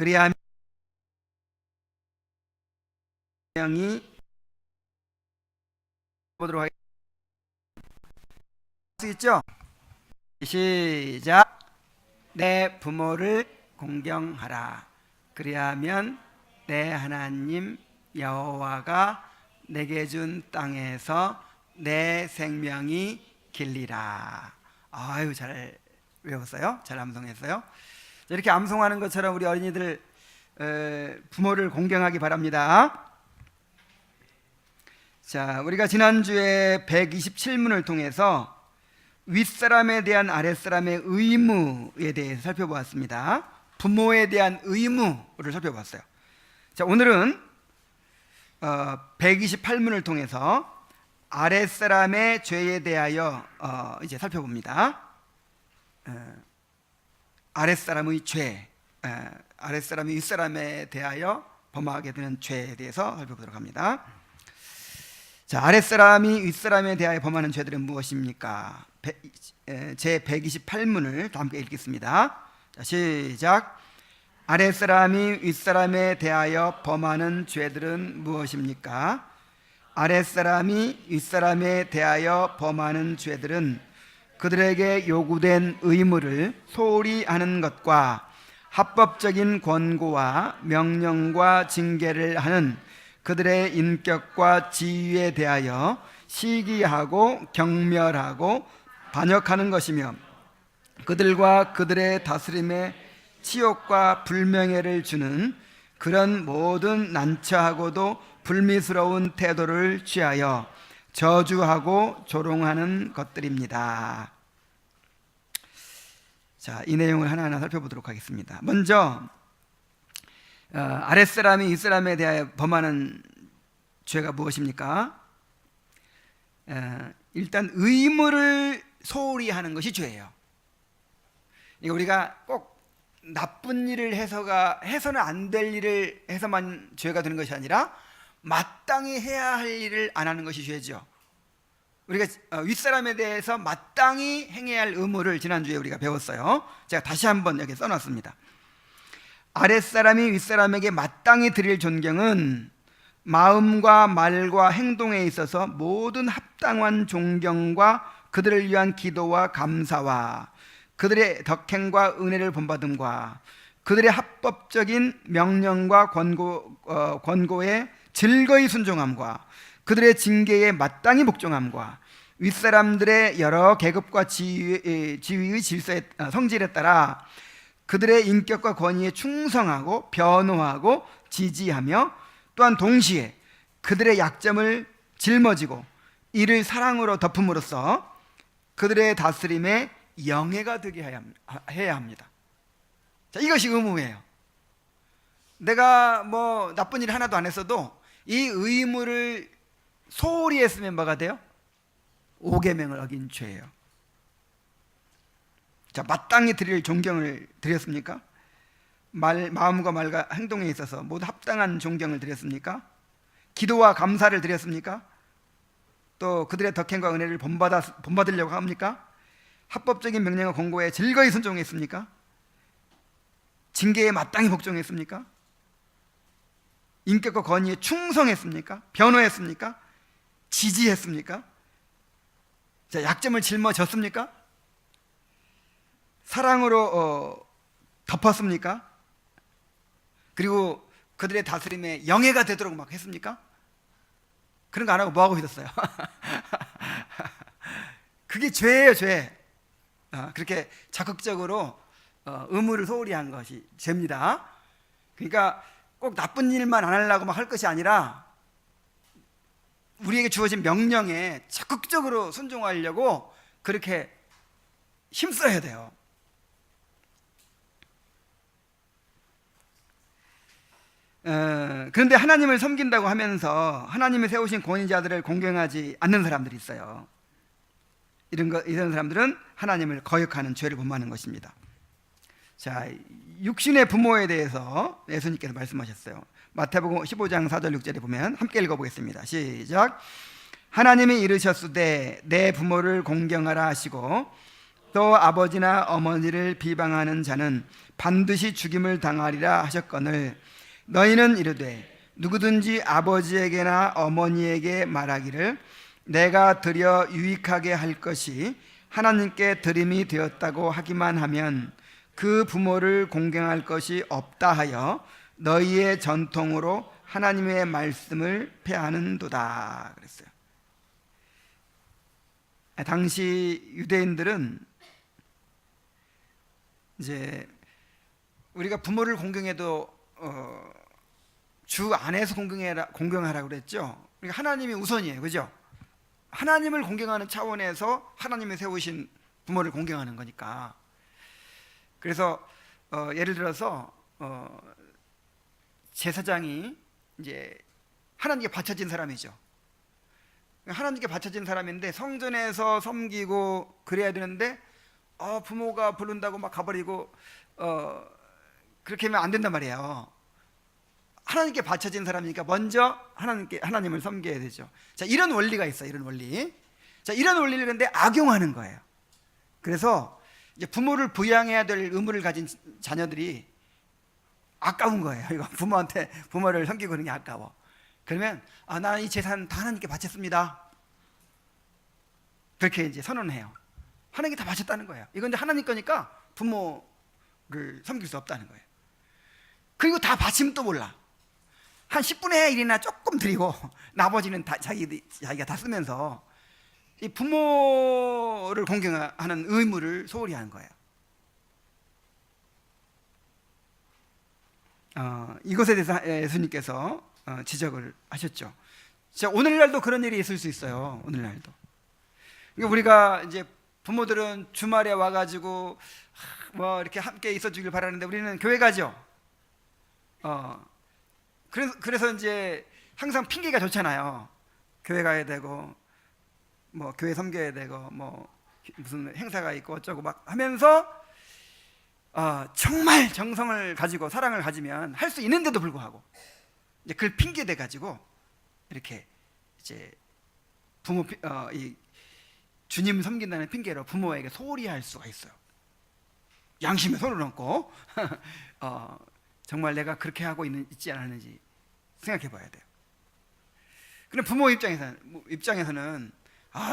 그리하면 명이 보도록 하겠습니다. 수 있죠? 시작. 내 부모를 공경하라. 그리하면 내 하나님 여호와가 내게 준 땅에서 내 생명이 길리라. 아유, 잘 외웠어요? 잘 암송했어요? 이렇게 암송하는 것처럼 우리 어린이들 부모를 공경하기 바랍니다. 자, 우리가 지난주에 127문을 통해서 윗사람에 대한 아랫사람의 의무에 대해서 살펴보았습니다. 부모에 대한 의무를 살펴봤어요. 자, 오늘은 128문을 통해서 아랫사람의 죄에 대하여 이제 살펴봅니다. 아랫사람의 죄, 아랫사람이 윗사람에 대하여 범하게 되는 죄에 대해서 살펴보도록 합니다. 자, 아랫사람이 윗사람에 대하여 범하는 죄들은 무엇입니까? 제 128문을 함께 읽겠습니다. 자, 시작. 아랫사람이 윗사람에 대하여 범하는 죄들은 무엇입니까? 아랫사람이 윗사람에 대하여 범하는 죄들은 그들에게 요구된 의무를 소홀히 하는 것과 합법적인 권고와 명령과 징계를 하는 그들의 인격과 지위에 대하여 시기하고 경멸하고 반역하는 것이며 그들과 그들의 다스림에 치욕과 불명예를 주는 그런 모든 난처하고도 불미스러운 태도를 취하여 저주하고 조롱하는 것들입니다. 자, 이 내용을 하나하나 살펴보도록 하겠습니다. 먼저 아랫사람이 윗사람에 대하여 범하는 죄가 무엇입니까? 일단 의무를 소홀히 하는 것이 죄예요. 그러니까 우리가 꼭 나쁜 일을 해서는 안 될 일을 해서만 죄가 되는 것이 아니라 마땅히 해야 할 일을 안 하는 것이 죄죠. 우리가 윗사람에 대해서 마땅히 행해야 할 의무를 지난주에 우리가 배웠어요. 제가 다시 한번 여기 써놨습니다. 아랫사람이 윗사람에게 마땅히 드릴 존경은 마음과 말과 행동에 있어서 모든 합당한 존경과 그들을 위한 기도와 감사와 그들의 덕행과 은혜를 본받음과 그들의 합법적인 명령과 권고에 즐거이 순종함과 그들의 징계에 마땅히 복종함과 윗사람들의 여러 계급과 지위의 질서의 성질에 따라 그들의 인격과 권위에 충성하고 변호하고 지지하며 또한 동시에 그들의 약점을 짊어지고 이를 사랑으로 덮음으로써 그들의 다스림에 영예가 되게 해야 합니다. 자, 이것이 의무예요. 내가 뭐 나쁜 일 하나도 안 했어도 이 의무를 소홀히 했으면 뭐가 돼요? 5계명을 어긴 죄예요. 자, 마땅히 드릴 존경을 드렸습니까? 마음과 말과 행동에 있어서 모두 합당한 존경을 드렸습니까? 기도와 감사를 드렸습니까? 또 그들의 덕행과 은혜를 본받으려고 합니까? 합법적인 명령과 권고에 즐거이 순종했습니까? 징계에 마땅히 복종했습니까? 인격과 권위에 충성했습니까? 변호했습니까? 지지했습니까? 자, 약점을 짊어졌습니까? 사랑으로 덮었습니까? 그리고 그들의 다스림에 영예가 되도록 막 했습니까? 그런 거 안 하고 뭐 하고 있었어요? 그게 죄예요, 죄. 그렇게 적극적으로 의무를 소홀히 한 것이 죄입니다. 그러니까 꼭 나쁜 일만 안 하려고 막 할 것이 아니라 우리에게 주어진 명령에 적극적으로 순종하려고 그렇게 힘써야 돼요. 그런데 하나님을 섬긴다고 하면서 하나님이 세우신 권위자들을 공경하지 않는 사람들이 있어요. 이런 사람들은 하나님을 거역하는 죄를 범하는 것입니다. 자, 육신의 부모에 대해서 예수님께서 말씀하셨어요. 마태복음 15장 4절 6절에 보면 함께 읽어보겠습니다. 시작. 하나님이 이르셨으되 내 부모를 공경하라 하시고 또 아버지나 어머니를 비방하는 자는 반드시 죽임을 당하리라 하셨거늘 너희는 이르되 누구든지 아버지에게나 어머니에게 말하기를 내가 드려 유익하게 할 것이 하나님께 드림이 되었다고 하기만 하면 그 부모를 공경할 것이 없다 하여 너희의 전통으로 하나님의 말씀을 폐하는도다 그랬어요. 당시 유대인들은 이제 우리가 부모를 공경해도 주 안에서 공경하라고 그랬죠. 그러니까 하나님이 우선이에요, 그죠? 하나님을 공경하는 차원에서 하나님이 세우신 부모를 공경하는 거니까. 그래서 예를 들어서 제사장이 이제 하나님께 바쳐진 사람이죠. 하나님께 바쳐진 사람인데 성전에서 섬기고 그래야 되는데 부모가 부른다고 막 가버리고 그렇게 하면 안 된단 말이에요. 하나님께 바쳐진 사람이니까 먼저 하나님을 섬겨야 되죠. 자, 이런 원리가 있어요. 이런 원리. 자, 이런 원리를 근데 악용하는 거예요. 그래서 이제 부모를 부양해야 될 의무를 가진 자녀들이 아까운 거예요. 이거 부모를 섬기고 그러는 게 아까워. 그러면 나는 이 재산 다 하나님께 바쳤습니다. 그렇게 이제 선언해요. 하나님께 다 바쳤다는 거예요. 이건 이제 하나님 거니까 부모를 섬길 수 없다는 거예요. 그리고 다 바치면 또 몰라. 한 10분의 1이나 조금 드리고 나머지는 다 자기가 다 쓰면서 이 부모를 공경하는 의무를 소홀히 하는 거예요. 이것에 대해서 예수님께서 지적을 하셨죠. 자, 오늘날도 그런 일이 있을 수 있어요. 오늘날도. 그러니까 우리가 이제 부모들은 주말에 와가지고 뭐 이렇게 함께 있어주길 바라는데 우리는 교회 가죠. 그래서 이제 항상 핑계가 좋잖아요. 교회 가야 되고 뭐 교회 섬겨야 되고 뭐 무슨 행사가 있고 어쩌고 막 하면서 정말 정성을 가지고 사랑을 가지면 할 수 있는데도 불구하고 이제 그걸 핑계 대 가지고 이렇게 이제 이 주님 섬긴다는 핑계로 부모에게 소홀히 할 수가 있어요. 양심에 손을 얹고 정말 내가 그렇게 하고 있지 않았는지 생각해 봐야 돼요. 그럼 부모 입장에서는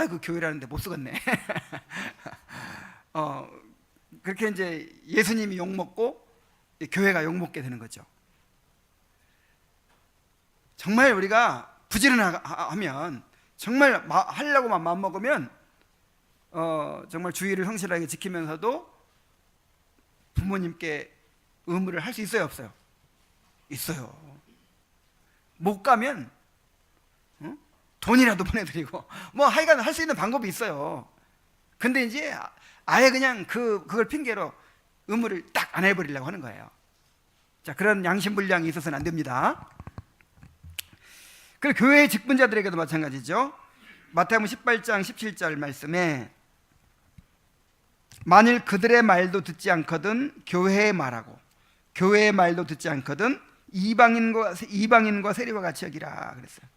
그 교회라는데 못 쓰겠네. 그렇게 이제 예수님이 욕먹고 교회가 욕먹게 되는 거죠. 정말 우리가 부지런하면 정말 하려고만 마음먹으면 정말 주의를 성실하게 지키면서도 부모님께 의무를 할 수 있어요, 없어요? 있어요. 못 가면 돈이라도 보내드리고 뭐 하여간 할 수 있는 방법이 있어요. 근데 이제 아예 그냥 그걸 핑계로 의무를 딱 안 해버리려고 하는 거예요. 자, 그런 양심불량이 있어서는 안 됩니다. 그리고 교회의 직분자들에게도 마찬가지죠. 마태복음 18장 17절 말씀에 만일 그들의 말도 듣지 않거든 교회의 말하고 교회의 말도 듣지 않거든 이방인과 세리와 같이 여기라 그랬어요.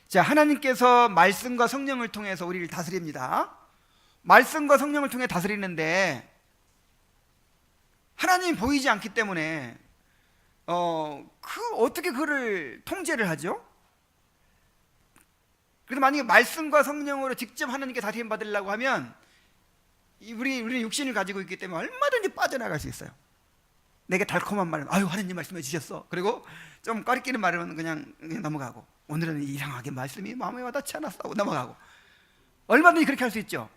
자, 하나님께서 말씀과 성령을 통해서 우리를 다스립니다. 말씀과 성령을 통해 다스리는데 하나님이 보이지 않기 때문에 어떻게 그를 통제를 하죠? 그래서 만약에 말씀과 성령으로 직접 하나님께 다스림 받으려고 하면 우리는 육신을 가지고 있기 때문에 얼마든지 빠져나갈 수 있어요. 내게 달콤한 말은 하나님 말씀해 주셨어. 그리고 좀 꺼리끼는 말은 그냥 넘어가고 오늘은 이상하게 말씀이 마음에 와닿지 않았어 하고 넘어가고 얼마든지 그렇게 할 수 있죠.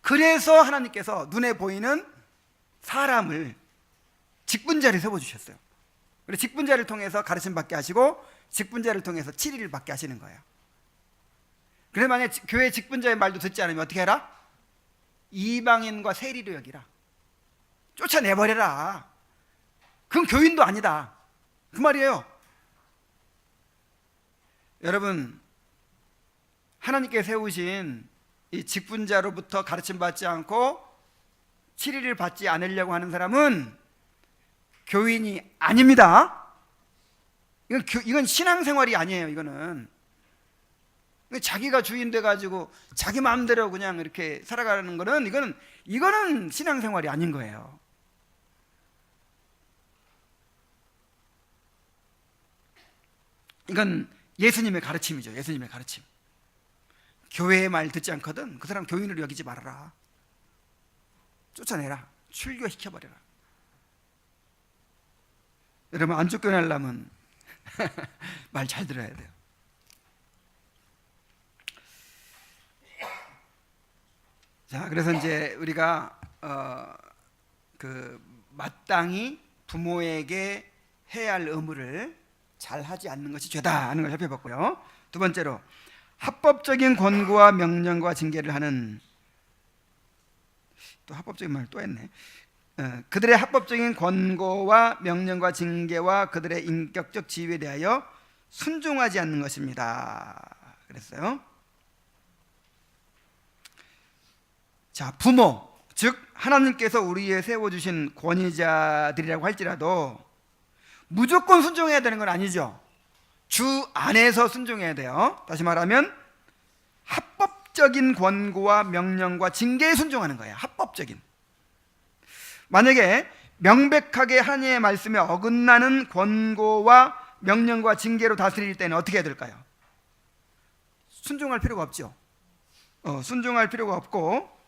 그래서 하나님께서 눈에 보이는 사람을 직분자를 세워주셨어요. 그래서 직분자를 통해서 가르침 받게 하시고 직분자를 통해서 치리를 받게 하시는 거예요. 그래서 만약 교회 직분자의 말도 듣지 않으면 어떻게 해라? 이방인과 세리로 여기라. 쫓아내버려라. 그건 교인도 아니다. 그 말이에요. 여러분, 하나님께 세우신 이 직분자로부터 가르침 받지 않고 치리를 받지 않으려고 하는 사람은 교인이 아닙니다. 이건 신앙생활이 아니에요. 이거는 자기가 주인 돼 가지고 자기 마음대로 그냥 이렇게 살아가는 거는 이거는 신앙생활이 아닌 거예요. 이건 예수님의 가르침이죠. 예수님의 가르침. 교회의 말 듣지 않거든 그 사람 교인으로 여기지 말아라. 쫓아내라. 출교시켜버려라. 여러분 안 쫓겨나려면 말 잘 들어야 돼요. 자, 그래서 이제 우리가 마땅히 부모에게 해야 할 의무를 잘 하지 않는 것이 죄다 하는 걸 살펴봤고요. 두 번째로 합법적인 권고와 명령과 징계를 하는, 또 합법적인 말을 또 했네. 그들의 합법적인 권고와 명령과 징계와 그들의 인격적 지위에 대하여 순종하지 않는 것입니다. 그랬어요. 자, 부모, 즉 하나님께서 우리에 세워주신 권위자들이라고 할지라도 무조건 순종해야 되는 건 아니죠. 주 안에서 순종해야 돼요. 다시 말하면 합법적인 권고와 명령과 징계에 순종하는 거예요. 합법적인. 만약에 명백하게 하나님의 말씀에 어긋나는 권고와 명령과 징계로 다스릴 때는 어떻게 해야 될까요? 순종할 필요가 없죠. 순종할 필요가 없고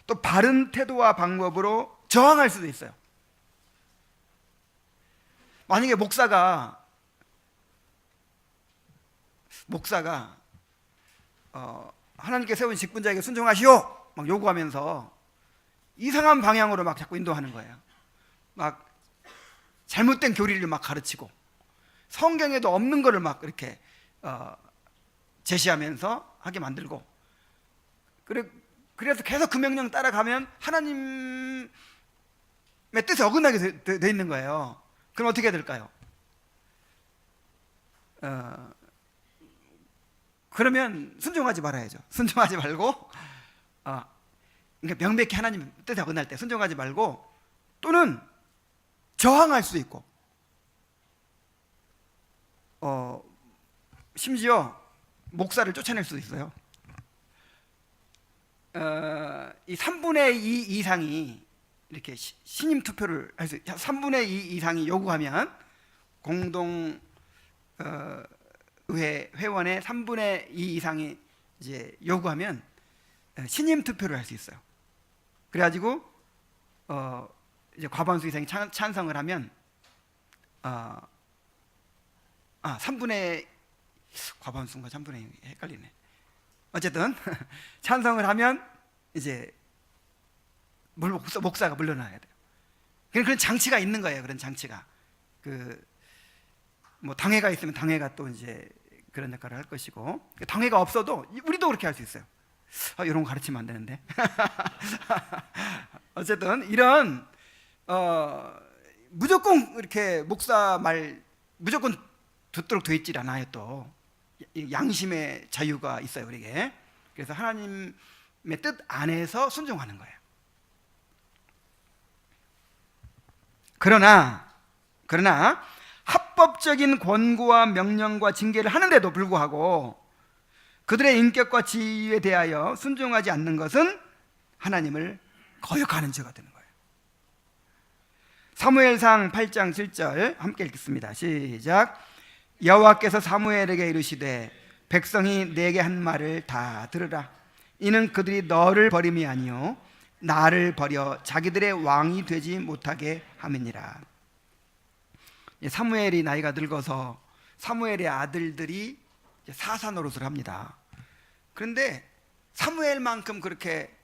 또 바른 태도와 방법으로 저항할 수도 있어요. 만약에 목사가 하나님께 세운 직분자에게 순종하시오 막 요구하면서 이상한 방향으로 막 자꾸 인도하는 거예요. 막 잘못된 교리를 막 가르치고 성경에도 없는 거를 막 이렇게 제시하면서 하게 만들고, 그래서 계속 그 명령 따라가면 하나님의 뜻에 어긋나게 돼 있는 거예요. 그럼 어떻게 해야 될까요? 그러면 순종하지 말아야죠. 순종하지 말고 그러니까 명백히 하나님 뜻에 어긋날 때 순종하지 말고, 또는 저항할 수 있고, 심지어 목사를 쫓아낼 수도 있어요. 이 3분의 2 이상이 이렇게 신임 투표를 할 수, 3분의 2 이상이 요구하면 공동 의회 회원의 3분의 2 이상이 이제 요구하면 신임 투표를 할 수 있어요. 그래가지고 이제 과반수 이상이 찬성을 하면 3분의 과반수인가 3분의 2 헷갈리네. 어쨌든 찬성을 하면 이제 목사가 물러나야 돼요. 그런 장치가 있는 거예요. 그런 장치가 뭐 당회가 있으면 당회가 또 이제 그런 역할을 할 것이고, 당회가 없어도 우리도 그렇게 할 수 있어요. 이런 거 가르치면 안 되는데. 어쨌든 이런 무조건 이렇게 목사 말 무조건 듣도록 돼 있질 않아요. 또 양심의 자유가 있어요, 우리에게. 그래서 하나님의 뜻 안에서 순종하는 거예요. 그러나 합법적인 권고와 명령과 징계를 하는데도 불구하고 그들의 인격과 지위에 대하여 순종하지 않는 것은 하나님을 거역하는 죄가 되는 거예요. 사무엘상 8장 7절 함께 읽겠습니다. 시작. 여호와께서 사무엘에게 이르시되 백성이 내게 한 말을 다 들으라. 이는 그들이 너를 버림이 아니요 나를 버려 자기들의 왕이 되지 못하게 함이니라. 사무엘이 나이가 늙어서 사무엘의 아들들이 사사 노릇을 합니다. 그런데 사무엘만큼 그렇게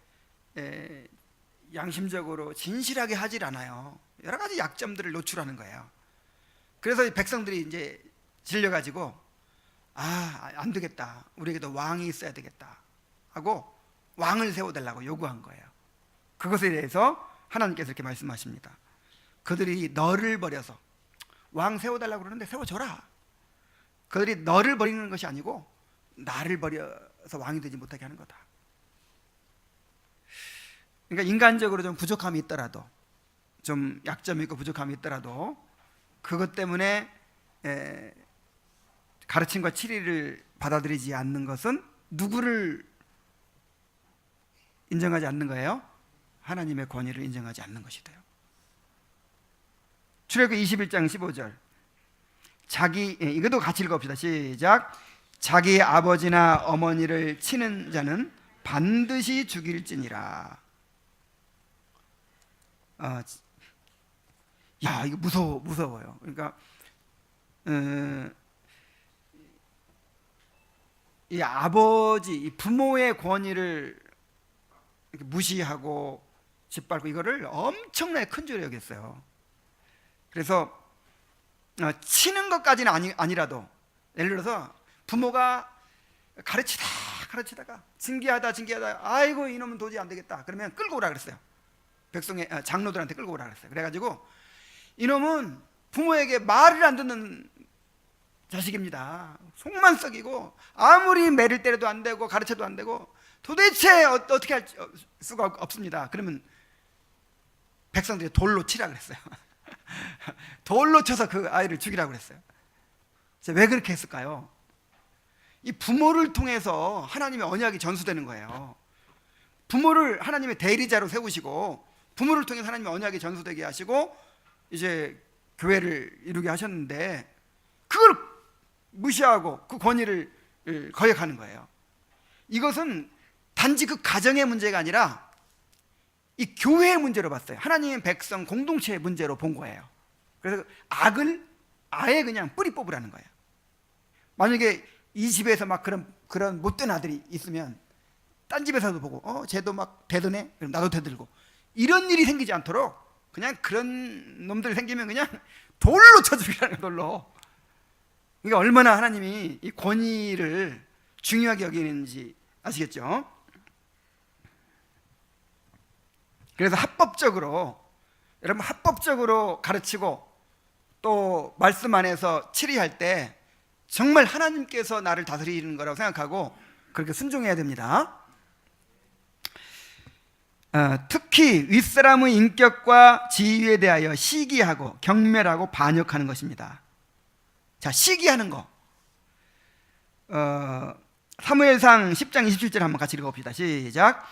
양심적으로 진실하게 하질 않아요. 여러 가지 약점들을 노출하는 거예요. 그래서 백성들이 이제 질려가지고 안 되겠다, 우리에게도 왕이 있어야 되겠다 하고 왕을 세워달라고 요구한 거예요. 그것에 대해서 하나님께서 이렇게 말씀하십니다. 그들이 너를 버려서 왕 세워달라고 그러는데 세워줘라. 그들이 너를 버리는 것이 아니고 나를 버려서 왕이 되지 못하게 하는 거다. 그러니까 인간적으로 좀 부족함이 있더라도, 좀 약점이 있고 부족함이 있더라도 그것 때문에 가르침과 치리를 받아들이지 않는 것은 누구를 인정하지 않는 거예요? 하나님의 권위를 인정하지 않는 것이 돼요. 출애굽기 21장 15절. 이것도 같이 읽어봅시다. 시작. 자기 아버지나 어머니를 치는 자는 반드시 죽일지니라. 야, 이거 무서워요. 그러니까 이 아버지, 이 부모의 권위를 무시하고 짓밟고 이거를 엄청나게 큰 죄로 여겼어요. 그래서 치는 것까지는 아니라도, 예를 들어서 부모가 가르치다가 징계하다 아이고 이놈은 도저히 안 되겠다 그러면 끌고 오라 그랬어요. 백성의 장로들한테 끌고 오라 그랬어요. 그래가지고 이놈은 부모에게 말을 안 듣는 자식입니다. 속만 썩이고 아무리 매를 때려도 안 되고 가르쳐도 안 되고 도대체 어떻게 할 수가 없습니다. 그러면 백성들이 돌로 치라 그랬어요. 돌로 쳐서 그 아이를 죽이라고 그랬어요. 왜 그렇게 했을까요? 이 부모를 통해서 하나님의 언약이 전수되는 거예요. 부모를 하나님의 대리자로 세우시고 부모를 통해서 하나님의 언약이 전수되게 하시고 이제 교회를 이루게 하셨는데 그걸 무시하고 그 권위를 거역하는 거예요. 이것은 단지 그 가정의 문제가 아니라 이 교회의 문제로 봤어요. 하나님의 백성 공동체의 문제로 본 거예요. 그래서 악을 아예 그냥 뿌리 뽑으라는 거예요. 만약에 이 집에서 막 그런 못된 아들이 있으면 딴 집에서도 보고 쟤도 막 대드네? 그럼 나도 대들고 이런 일이 생기지 않도록 그냥 그런 놈들 생기면 그냥 돌로 쳐 죽이라는 거예요. 돌로. 그러니까 얼마나 하나님이 이 권위를 중요하게 여기는지 아시겠죠? 그래서 여러분 합법적으로 가르치고 또 말씀 안에서 치리할 때 정말 하나님께서 나를 다스리는 거라고 생각하고 그렇게 순종해야 됩니다. 특히 윗사람의 인격과 지위에 대하여 시기하고 경멸하고 반역하는 것입니다. 자, 시기하는 거. 사무엘상 10장 27절 한번 같이 읽어봅시다. 시작.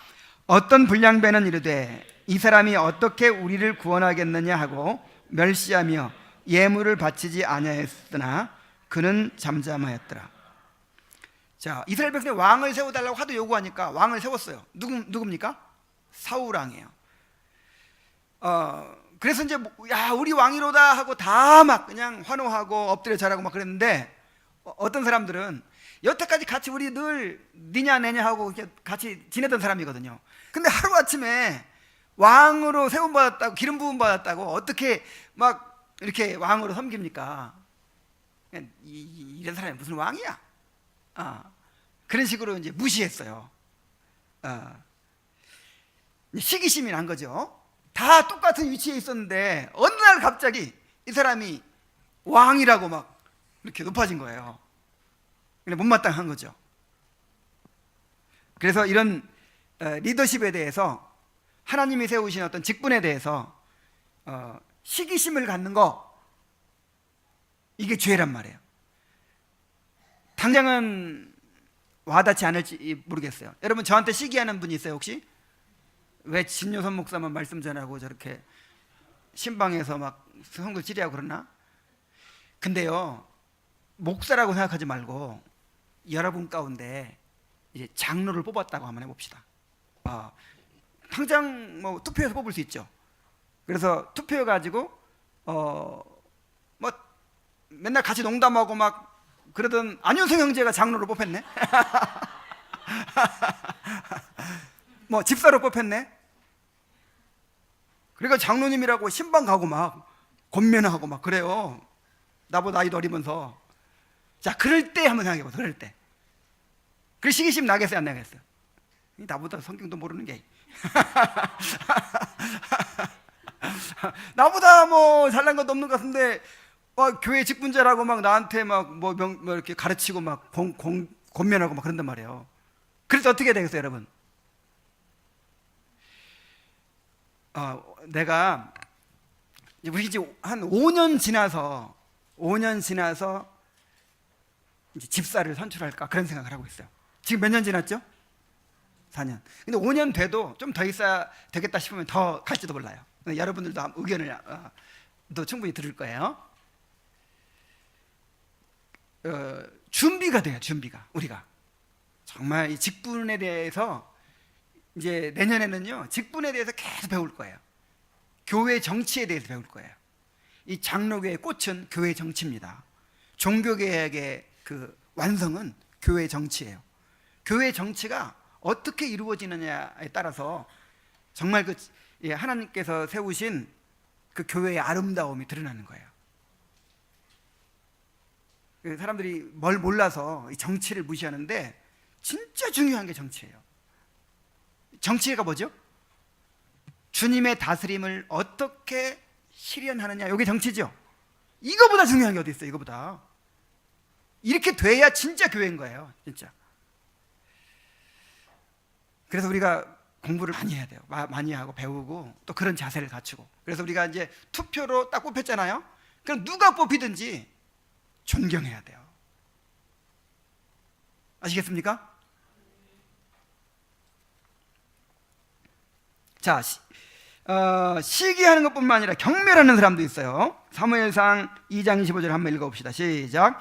어떤 불량배는 이르되 이 사람이 어떻게 우리를 구원하겠느냐 하고 멸시하며 예물을 바치지 아니하였으나 그는 잠잠하였더라. 자, 이스라엘 백성이 왕을 세워달라고 하도 요구하니까 왕을 세웠어요. 누굽니까? 사울 왕이에요. 그래서 이제 야 우리 왕이로다 하고 다 막 그냥 환호하고 엎드려 절하고 막 그랬는데 어떤 사람들은 여태까지 같이 우리 늘 니냐 내냐 하고 이렇게 같이 지내던 사람이거든요. 근데 하루아침에 왕으로 세움 받았다고 기름 부음 받았다고 어떻게 막 이렇게 왕으로 섬깁니까? 이런 사람이 무슨 왕이야? 그런 식으로 이제 무시했어요. 시기심이 난 거죠. 다 똑같은 위치에 있었는데 어느 날 갑자기 이 사람이 왕이라고 막 이렇게 높아진 거예요. 못마땅한 거죠. 그래서 이런 리더십에 대해서 하나님이 세우신 어떤 직분에 대해서 시기심을 갖는 거 이게 죄란 말이에요. 당장은 와닿지 않을지 모르겠어요. 여러분 저한테 시기하는 분이 있어요 혹시? 왜 진요선 목사만 말씀 전하고 저렇게 신방에서 막 성도 지리하고 그러나? 근데요 목사라고 생각하지 말고 여러분 가운데 이제 장로를 뽑았다고 한번 해봅시다. 당장 뭐 투표해서 뽑을 수 있죠. 그래서 투표해 가지고 뭐 맨날 같이 농담하고 막 그러던 안윤성 형제가 장로를 뽑혔네. 뭐 집사로 뽑혔네. 그러니까 장로님이라고 신방 가고 막 권면하고 막 그래요. 나보다 나이도 어리면서. 자, 그럴 때 한번 생각해 보세요. 그럴 때. 그 시기심 나겠어요, 안 나겠어요? 나보다 성경도 모르는 게. 나보다 뭐 잘난 것도 없는 것 같은데 교회 직분자라고 막 나한테 막 뭐 이렇게 가르치고 막 권면하고 막 그런단 말이에요. 그래서 어떻게 되겠어요, 여러분? 내가 우리 이제 한 5년 지나서 이제 집사를 선출할까 그런 생각을 하고 있어요. 지금 몇 년 지났죠? 4년. 근데 5년 돼도 좀 더 있어야 되겠다 싶으면 더 갈지도 몰라요. 여러분들도 의견을 또 충분히 들을 거예요. 준비가 돼요. 준비가. 우리가 정말 이 직분에 대해서 이제 내년에는요, 직분에 대해서 계속 배울 거예요. 교회 정치에 대해서 배울 거예요. 이 장로교의 꽃은 교회 정치입니다. 종교개혁의 그 완성은 교회 정치예요. 교회 정치가 어떻게 이루어지느냐에 따라서 정말 그 하나님께서 세우신 그 교회의 아름다움이 드러나는 거예요. 사람들이 뭘 몰라서 이 정치를 무시하는데 진짜 중요한 게 정치예요. 정치가 뭐죠? 주님의 다스림을 어떻게 실현하느냐, 이게 정치죠. 이거보다 중요한 게 어디 있어요? 이거보다. 이렇게 돼야 진짜 교회인 거예요. 진짜. 그래서 우리가 공부를 많이 해야 돼요. 많이 하고 배우고 또 그런 자세를 갖추고. 그래서 우리가 이제 투표로 딱 뽑혔잖아요. 그럼 누가 뽑히든지 존경해야 돼요. 아시겠습니까? 자, 시기하는 것뿐만 아니라 경멸하는 사람도 있어요. 사무엘상 2장 25절 한번 읽어봅시다. 시작.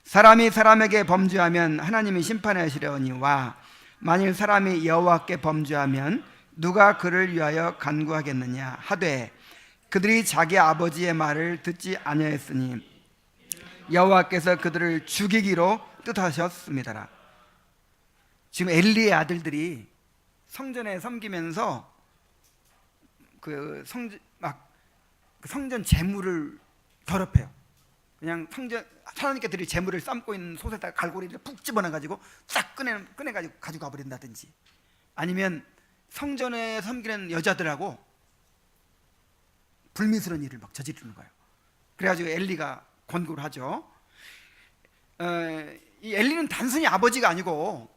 사람이 사람에게 범죄하면 하나님이 심판하시려니와 만일 사람이 여호와께 범죄하면 누가 그를 위하여 간구하겠느냐 하되 그들이 자기 아버지의 말을 듣지 아니하였으니 여호와께서 그들을 죽이기로 뜻하셨습니다. 지금 엘리의 아들들이 성전에 섬기면서 그 성전 재물을 더럽혀요. 그냥 성전 하나님께 드릴 재물을 삶고 있는 솥에다가 갈고리를 푹 집어넣어가지고 싹 꺼내가지고 가지고 가버린다든지, 아니면 성전에 섬기는 여자들하고 불미스러운 일을 막 저지르는 거예요. 그래가지고 엘리가 권고를 하죠. 이 엘리는 단순히 아버지가 아니고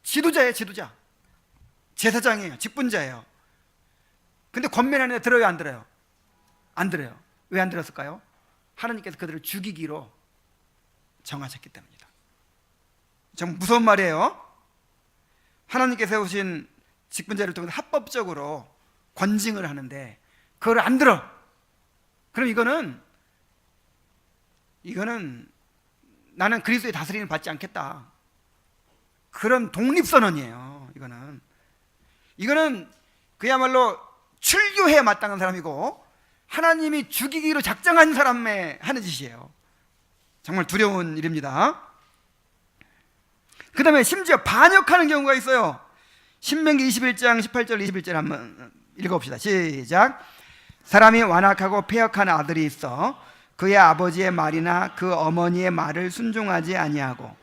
지도자예요. 지도자, 제사장이에요. 직분자예요. 근데 권면하는데 들어요, 안 들어요? 안 들어요. 왜 안 들었을까요? 하나님께서 그들을 죽이기로 정하셨기 때문입니다. 좀 무서운 말이에요. 하나님께서 세우신 직분자를 통해서 합법적으로 권징을 하는데 그걸 안 들어. 그럼 이거는 나는 그리스도의 다스림을 받지 않겠다, 그런 독립선언이에요. 이거는 그야말로 출교해야 마땅한 사람이고 하나님이 죽이기로 작정한 사람의 하는 짓이에요. 정말 두려운 일입니다. 그 다음에 심지어 반역하는 경우가 있어요. 신명기 21장 18절 21절 한번 읽어봅시다. 시작. 사람이 완악하고 패역한 아들이 있어 그의 아버지의 말이나 그 어머니의 말을 순종하지 아니하고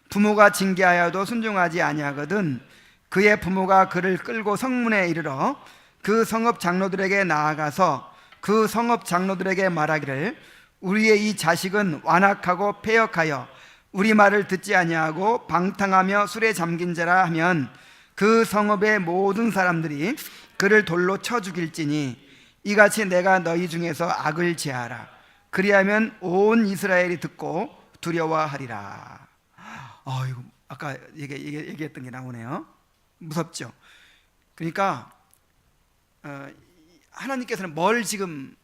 부모가 징계하여도 순종하지 아니하거든 그의 부모가 그를 끌고 성문에 이르러 그 성읍 장로들에게 나아가서 그 성읍 장로들에게 말하기를 우리의 이 자식은 완악하고 패역하여 우리 말을 듣지 아니하고 방탕하며 술에 잠긴 자라 하면 그 성읍의 모든 사람들이 그를 돌로 쳐 죽일지니 이같이 내가 너희 중에서 악을 제하라. 그리하면 온 이스라엘이 듣고 두려워하리라. 이거 아까 얘기했던 게 나오네요. 무섭죠? 그러니까 하나님께서는 뭘 지금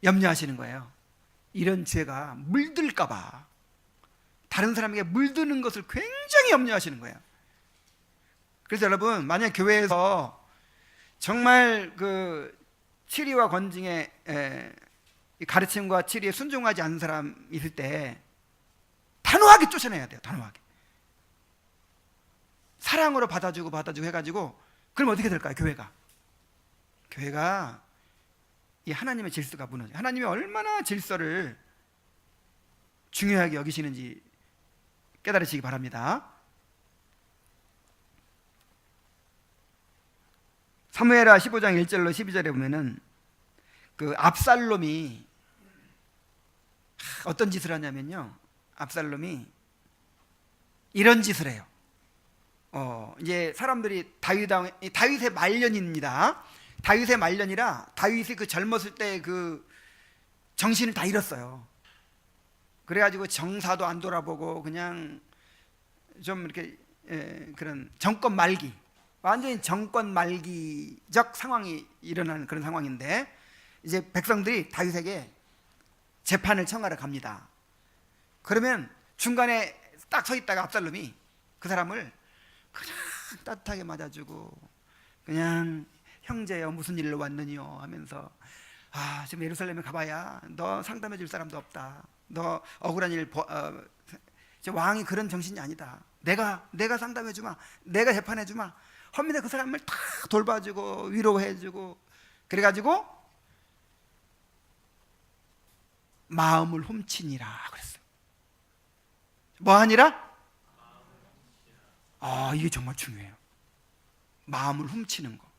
염려하시는 거예요? 이런 죄가 물들까 봐, 다른 사람에게 물드는 것을 굉장히 염려하시는 거예요. 그래서 여러분, 만약 교회에서 정말 그 치리와 권징의 가르침과 치리에 순종하지 않는 사람 있을 때 단호하게 쫓아내야 돼요. 단호하게 사랑으로 받아주고 해가지고, 그럼 어떻게 될까요? 교회가 이 하나님의 질서가 무너져요. 하나님이 얼마나 질서를 중요하게 여기시는지 깨달으시기 바랍니다. 사무엘하 15장 1절로 12절에 보면은 그 압살롬이 어떤 짓을 하냐면요, 압살롬이 이런 짓을 해요. 이제 사람들이 다윗의 말년입니다. 다윗의 말년이라 다윗이 그 젊었을 때 그 정신을 다 잃었어요. 그래가지고 정사도 안 돌아보고 그냥 좀 이렇게 그런 정권 말기, 완전히 정권 말기적 상황이 일어나는 그런 상황인데, 이제 백성들이 다윗에게 재판을 청하러 갑니다. 그러면 중간에 딱 서 있다가 압살롬이 그 사람을 그냥 따뜻하게 맞아주고, 그냥 형제여 무슨 일로 왔느니요 하면서, 지금 예루살렘에 가봐야 너 상담해 줄 사람도 없다. 너 억울한 일 왕이 그런 정신이 아니다. 내가 상담해 주마, 내가 재판해 주마 합니다. 그 사람을 다 돌봐주고 위로해 주고, 그래가지고 마음을 훔치니라 그랬어요. 뭐 하니라? 이게 정말 중요해요. 마음을 훔치는 거.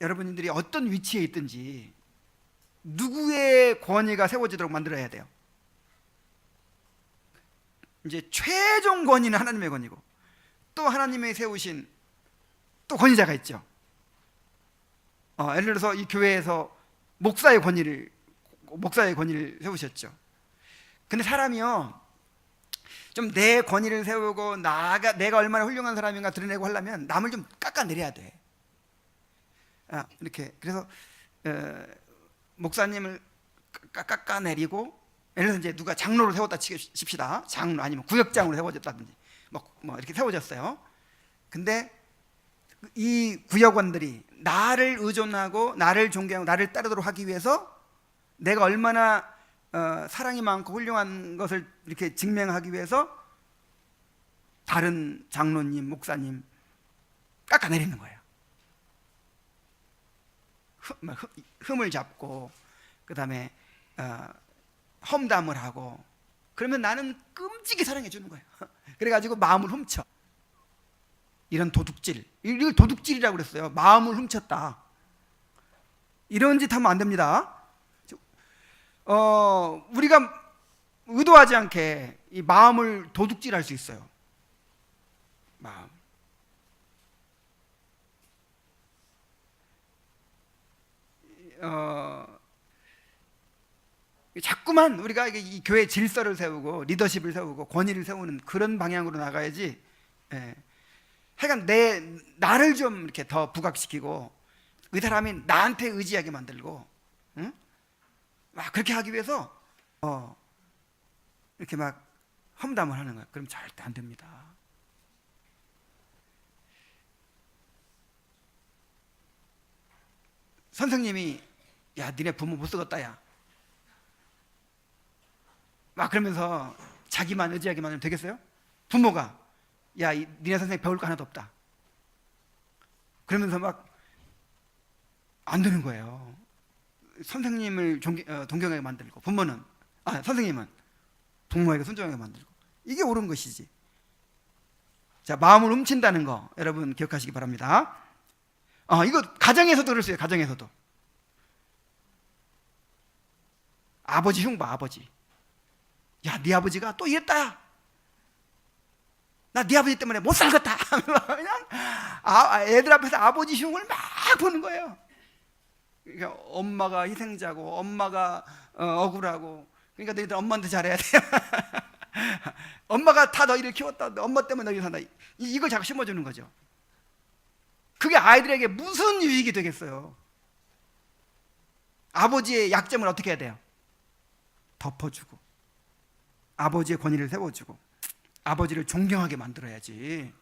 여러분들이 어떤 위치에 있든지 누구의 권위가 세워지도록 만들어야 돼요. 이제 최종 권위는 하나님의 권위고, 또 하나님의 세우신 또 권위자가 있죠. 예를 들어서 이 교회에서 목사의 권위를 세우셨죠. 근데 사람이요, 좀 내 권위를 세우고 내가 얼마나 훌륭한 사람인가 드러내고 하려면 남을 좀 깎아내려야 돼. 이렇게. 그래서 목사님을 깎아내리고, 예를 들어서 이제 누가 장로를 세웠다 칩시다. 장로 아니면 구역장으로 세워졌다든지 뭐 이렇게 세워졌어요. 근데 이 구역원들이 나를 의존하고 나를 존경하고 나를 따르도록 하기 위해서 내가 얼마나 사랑이 많고 훌륭한 것을 이렇게 증명하기 위해서 다른 장로님, 목사님 깎아내리는 거예요. 흠을 잡고, 그 다음에 험담을 하고, 그러면 나는 끔찍이 사랑해 주는 거예요. 그래가지고 마음을 훔쳐. 이런 도둑질, 이걸 도둑질이라고 그랬어요. 마음을 훔쳤다. 이런 짓 하면 안 됩니다. 우리가 의도하지 않게 이 마음을 도둑질할 수 있어요. 마음. 자꾸만 우리가 이 교회 질서를 세우고 리더십을 세우고 권위를 세우는 그런 방향으로 나가야지. 하여간 나를 좀 이렇게 더 부각시키고 그 사람이 나한테 의지하게 만들고, 응? 막 그렇게 하기 위해서 이렇게 막 험담을 하는 거야. 그럼 절대 안 됩니다. 선생님이 야 니네 부모 못 쓰겠다 야 막 그러면서 자기만 의지하기만 하면 되겠어요? 부모가 야 니네 선생님 배울 거 하나도 없다 그러면서 막 안 되는 거예요. 선생님을 동경하게 만들고, 선생님은 부모에게 순종하게 만들고, 이게 옳은 것이지. 자, 마음을 훔친다는 거 여러분 기억하시기 바랍니다. 이거 가정에서도 그랬어요. 가정에서도 아버지 흉봐. 아버지, 야 네 아버지가 또 이랬다. 나 네 아버지 때문에 못 살겠다. 그냥 애들 앞에서 아버지 흉을 막 보는 거예요. 그러니까 엄마가 희생자고 엄마가 억울하고, 그러니까 너희들 엄마한테 잘해야 돼. 엄마가 다 너희를 키웠다. 엄마 때문에 너희 산다. 이걸 자꾸 심어주는 거죠. 그게 아이들에게 무슨 유익이 되겠어요? 아버지의 약점을 어떻게 해야 돼요? 덮어주고, 아버지의 권위를 세워주고, 아버지를 존경하게 만들어야지.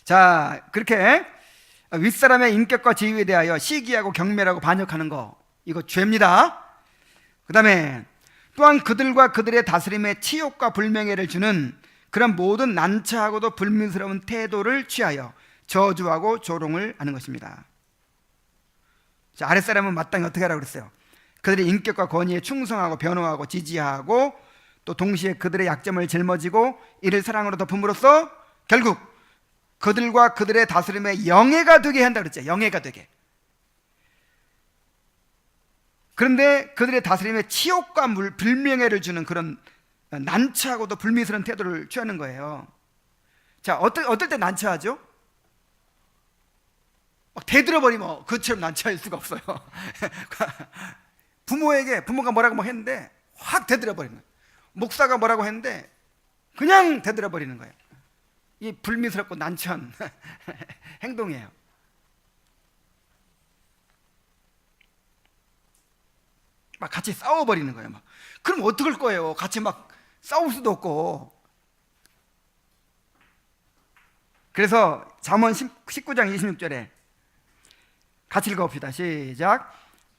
자, 그렇게 윗사람의 인격과 지위에 대하여 시기하고 경멸하고 반역하는 거, 이거 죄입니다. 그 다음에 또한 그들과 그들의 다스림에 치욕과 불명예를 주는 그런 모든 난처하고도 불미스러운 태도를 취하여 저주하고 조롱을 하는 것입니다. 자, 아랫사람은 마땅히 어떻게 하라고 그랬어요? 그들의 인격과 권위에 충성하고 변호하고 지지하고, 또 동시에 그들의 약점을 짊어지고 이를 사랑으로 덮음으로써 결국 그들과 그들의 다스림에 영예가 되게 한다 그랬죠. 영예가 되게. 그런데 그들의 다스림에 치욕과 불명예를 주는 그런 난처하고도 불미스러운 태도를 취하는 거예요. 자, 어떨 때 난처하죠? 막 대들어버리면 그처럼 난처할 수가 없어요. 부모가 뭐라고 막 했는데 확 대들어버리는 거예요. 목사가 뭐라고 했는데 그냥 대들어버리는 거예요. 이 불미스럽고 난처한 행동이에요. 막 같이 싸워버리는 거예요. 막. 그럼 어떡할 거예요? 같이 막 싸울 수도 없고. 그래서 잠언 19장 26절에 같이 읽어봅시다. 시작.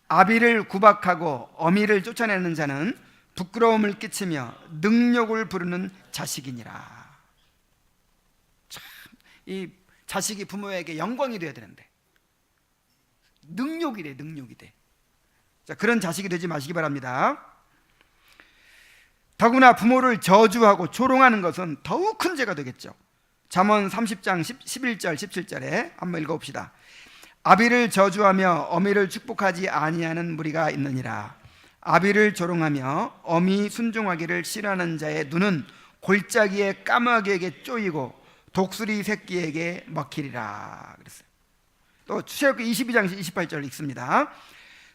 아비를 구박하고 어미를 쫓아내는 자는 부끄러움을 끼치며 능욕을 부르는 자식이니라. 참, 이 자식이 부모에게 영광이 되어야 되는데 능욕이 돼. 자, 그런 자식이 되지 마시기 바랍니다. 더구나 부모를 저주하고 조롱하는 것은 더욱 큰 죄가 되겠죠. 잠언 30장 11절 17절에 한번 읽어봅시다. 아비를 저주하며 어미를 축복하지 아니하는 무리가 있느니라. 아비를 조롱하며 어미 순종하기를 싫어하는 자의 눈은 골짜기의 까마귀에게 쪼이고 독수리 새끼에게 먹히리라. 그랬어요. 또 출애굽기 22장 28절 읽습니다.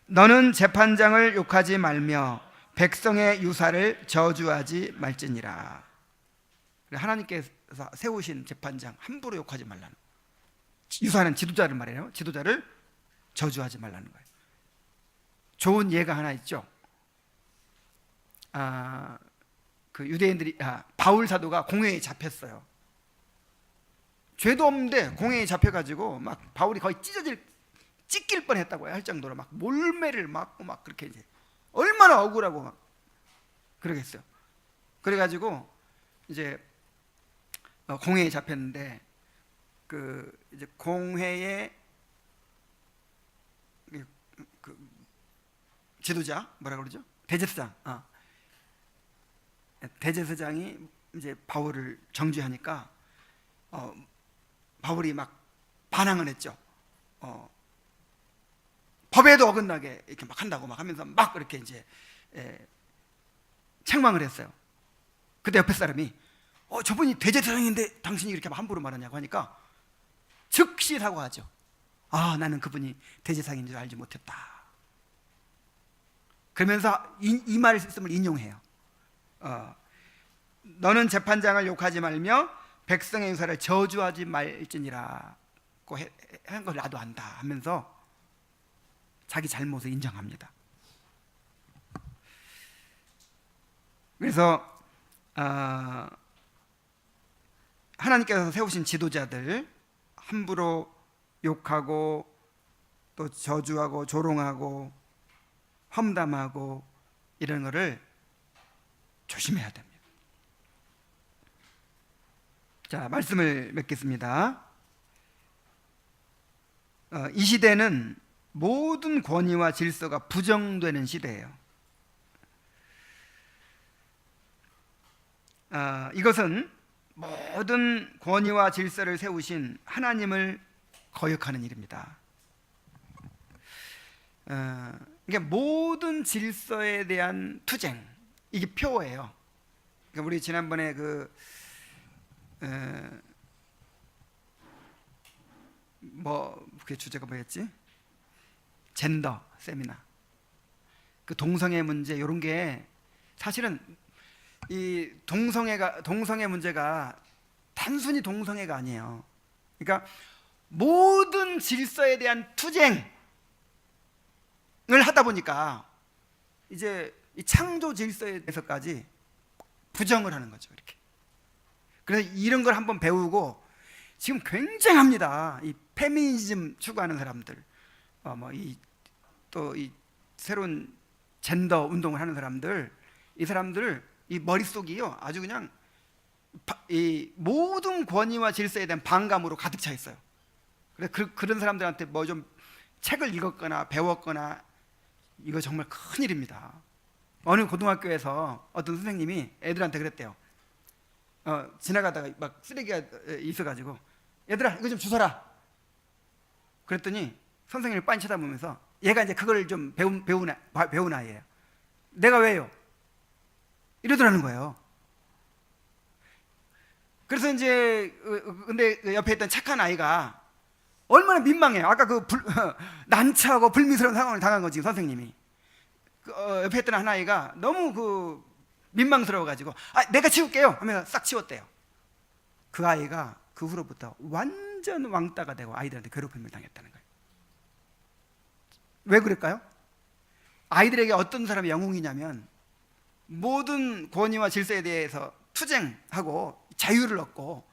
너는 재판장을 욕하지 말며 백성의 유사를 저주하지 말지니라. 하나님께서 세우신 재판장 함부로 욕하지 말라는, 유사는 지도자를 말해요. 지도자를 저주하지 말라는 거예요. 좋은 예가 하나 있죠. 그 유대인들이 바울 사도가 공회에 잡혔어요. 죄도 없는데 공회에 잡혀가지고 막 바울이 거의 찢길 뻔했다고 할 정도로 막 몰매를 맞고 막 그렇게 이제 얼마나 억울하고 막 그러겠어요. 그래가지고 이제 공회에 잡혔는데 그 이제 공회의 그 지도자 뭐라 그러죠? 대제사장. 대제사장이 이제 바울을 정죄하니까 바울이 막 반항을 했죠. 법에도 어긋나게 이렇게 막 한다고 막 하면서 막 그렇게 이제 책망을 했어요. 그때 옆에 사람이 저분이 대제사장인데 당신이 이렇게 함부로 말하냐고 하니까 즉시 사과하죠. 나는 그분이 대제사장인 줄 알지 못했다. 그러면서 이 말씀을 인용해요. 너는 재판장을 욕하지 말며 백성의 유사를 저주하지 말지니라고 한 걸 나도 안다 하면서 자기 잘못을 인정합니다. 그래서 하나님께서 세우신 지도자들 함부로 욕하고 또 저주하고 조롱하고 험담하고 이런 거를 조심해야 됩니다. 자, 말씀을 맺겠습니다. 이 시대는 모든 권위와 질서가 부정되는 시대예요. 이것은 모든 권위와 질서를 세우신 하나님을 거역하는 일입니다. 이게 모든 질서에 대한 투쟁, 이게 표어예요. 그러니까 우리 지난번에 그 주제가 뭐였지? 젠더 세미나. 그 동성애 문제 이런 게 사실은 이 동성애 문제가 단순히 동성애가 아니에요. 그러니까 모든 질서에 대한 투쟁을 하다 보니까 이제 이 창조 질서에 대해서까지 부정을 하는 거죠. 이렇게. 그래서 이런 걸 한번 배우고 지금 굉장합니다. 이 페미니즘 추구하는 사람들, 또 이 새로운 젠더 운동을 하는 사람들, 이 사람들 이 머릿속이요 아주 그냥 이 모든 권위와 질서에 대한 반감으로 가득 차 있어요. 그래서 그런 사람들한테 뭐 좀 책을 읽었거나 배웠거나 이거 정말 큰일입니다. 어느 고등학교에서 어떤 선생님이 애들한테 그랬대요. 지나가다가 막 쓰레기가 있어가지고 얘들아 이거 좀 주워라. 그랬더니 선생님을 빤히 쳐다보면서 얘가 이제 그걸 좀 배운 아이예요. 내가 왜요? 이러더라는 거예요. 그래서 이제 근데 옆에 있던 착한 아이가 얼마나 민망해요. 아까 그 난처하고 불미스러운 상황을 당한 거지 선생님이. 옆에 있던 한 아이가 너무 그 민망스러워가지고 내가 치울게요 하면서 싹 치웠대요. 그 아이가 그 후로부터 완전 왕따가 되고 아이들한테 괴롭힘을 당했다는 거예요. 왜 그럴까요? 아이들에게 어떤 사람이 영웅이냐면 모든 권위와 질서에 대해서 투쟁하고 자유를 얻고,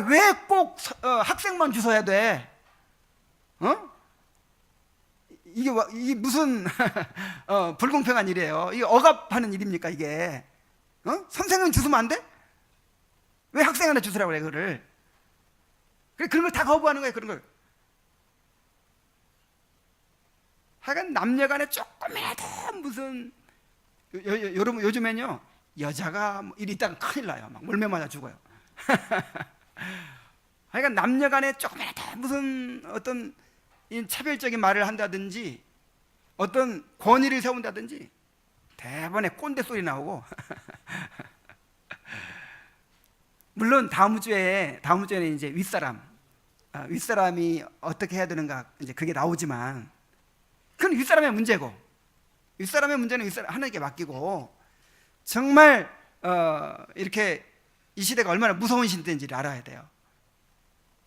왜 꼭 학생만 주워야 돼? 이게 무슨 불공평한 일이에요. 이게 억압하는 일입니까 이게? 선생님 주시면 안 돼? 왜 학생한테 주시라고 그래 그거를? 그런 걸 다 거부하는 거예요. 그런 걸. 하여간 남녀간에 조금이라도 무슨 여러분 요즘엔요 여자가 일 있다가 큰일 나요. 막 몰매 맞아 죽어요. 하여간 남녀간에 조금이라도 무슨 어떤 차별적인 말을 한다든지 어떤 권위를 세운다든지 대번에 꼰대 소리 나오고 물론 다음 주에는 이제 윗사람이 어떻게 해야 되는가 이제 그게 나오지만 그건 윗사람의 문제고, 윗사람의 문제는 하나님께 맡기고, 정말 이렇게 이 시대가 얼마나 무서운 시대인지를 알아야 돼요.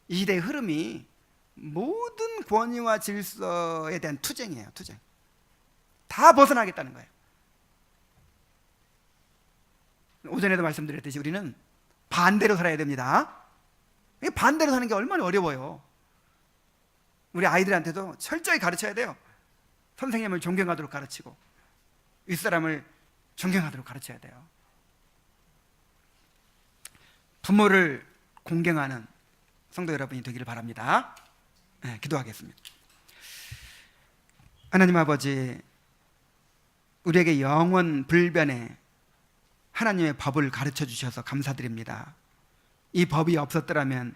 이 시대의 흐름이 모든 권위와 질서에 대한 투쟁이에요. 투쟁. 다 벗어나겠다는 거예요. 오전에도 말씀드렸듯이 우리는 반대로 살아야 됩니다. 반대로 사는 게 얼마나 어려워요. 우리 아이들한테도 철저히 가르쳐야 돼요. 선생님을 존경하도록 가르치고 윗사람을 존경하도록 가르쳐야 돼요. 부모를 공경하는 성도 여러분이 되기를 바랍니다. 네, 기도하겠습니다. 하나님 아버지, 우리에게 영원 불변의 하나님의 법을 가르쳐 주셔서 감사드립니다. 이 법이 없었더라면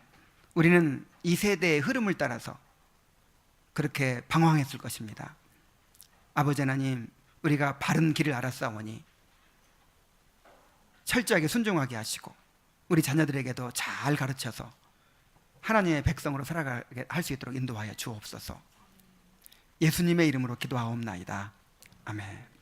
우리는 이 세대의 흐름을 따라서 그렇게 방황했을 것입니다. 아버지 하나님, 우리가 바른 길을 알았사오니 철저하게 순종하게 하시고 우리 자녀들에게도 잘 가르쳐서 하나님의 백성으로 살아가게 할 수 있도록 인도하여 주옵소서. 예수님의 이름으로 기도하옵나이다. 아멘.